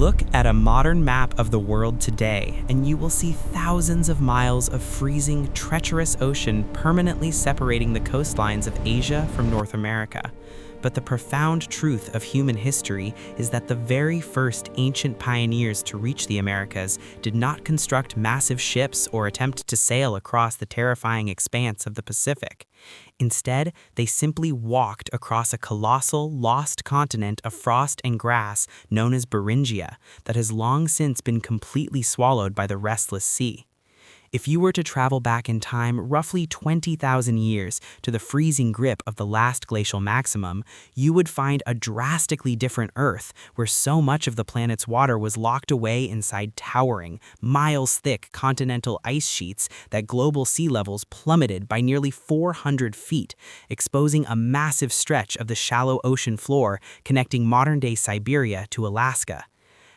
Look at a modern map of the world today, and you will see thousands of miles of freezing, treacherous ocean permanently separating the coastlines of Asia from North America. But the profound truth of human history is that the very first ancient pioneers to reach the Americas did not construct massive ships or attempt to sail across the terrifying expanse of the Pacific. Instead, they simply walked across a colossal, lost continent of frost and grass known as Beringia that has long since been completely swallowed by the restless sea. If you were to travel back in time roughly 20,000 years to the freezing grip of the Last Glacial Maximum, you would find a drastically different Earth where so much of the planet's water was locked away inside towering, miles-thick continental ice sheets that global sea levels plummeted by nearly 400 feet, exposing a massive stretch of the shallow ocean floor connecting modern-day Siberia to Alaska.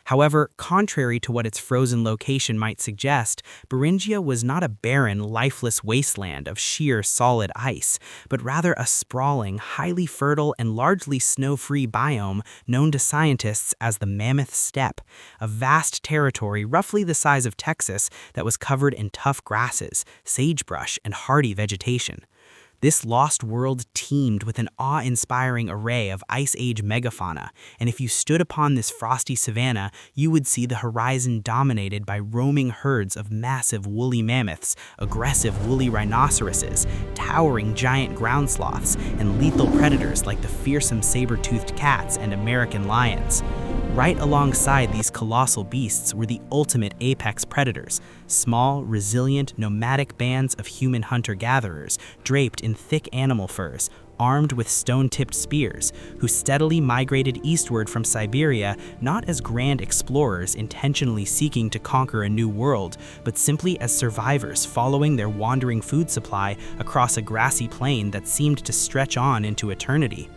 However, contrary to what its frozen location might suggest, Beringia was not a barren, lifeless wasteland of sheer, solid ice, but rather a sprawling, highly fertile, and largely snow-free biome known to scientists as the Mammoth Steppe, a vast territory roughly the size of Texas that was covered in tough grasses, sagebrush, and hardy vegetation. This lost world teemed with an awe-inspiring array of Ice Age megafauna, and if you stood upon this frosty savanna, you would see the horizon dominated by roaming herds of massive woolly mammoths, aggressive woolly rhinoceroses, towering giant ground sloths, and lethal predators like the fearsome saber-toothed cats and American lions. Right alongside these colossal beasts were the ultimate apex predators, small, resilient, nomadic bands of human hunter-gatherers draped in thick animal furs, armed with stone-tipped spears, who steadily migrated eastward from Siberia not as grand explorers intentionally seeking to conquer a new world, but simply as survivors following their wandering food supply across a grassy plain that seemed to stretch on into eternity.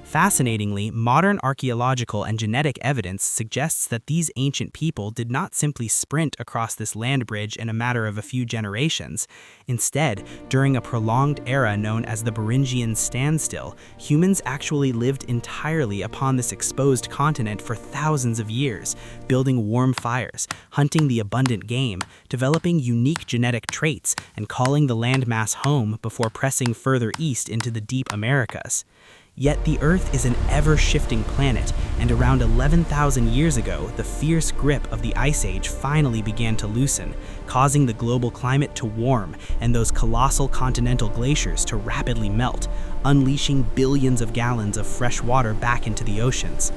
Fascinatingly, modern archaeological and genetic evidence suggests that these ancient people did not simply sprint across this land bridge in a matter of a few generations. Instead, during a prolonged era known as the Beringian Standstill, humans actually lived entirely upon this exposed continent for thousands of years, building warm fires, hunting the abundant game, developing unique genetic traits, and calling the landmass home before pressing further east into the deep Americas. Yet the Earth is an ever-shifting planet, and around 11,000 years ago, the fierce grip of the Ice Age finally began to loosen, causing the global climate to warm and those colossal continental glaciers to rapidly melt, unleashing billions of gallons of fresh water back into the oceans.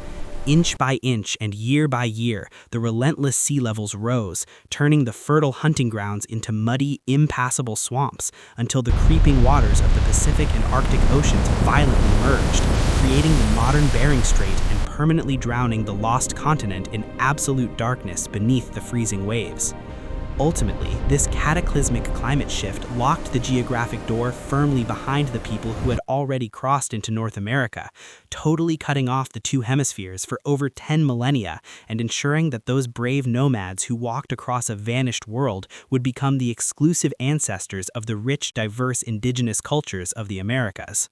Inch by inch and year by year, the relentless sea levels rose, turning the fertile hunting grounds into muddy, impassable swamps until the creeping waters of the Pacific and Arctic Oceans violently merged, creating the modern Bering Strait and permanently drowning the lost continent in absolute darkness beneath the freezing waves. Ultimately, this cataclysmic climate shift locked the geographic door firmly behind the people who had already crossed into North America, totally cutting off the two hemispheres for over 10 millennia and ensuring that those brave nomads who walked across a vanished world would become the exclusive ancestors of the rich, diverse indigenous cultures of the Americas.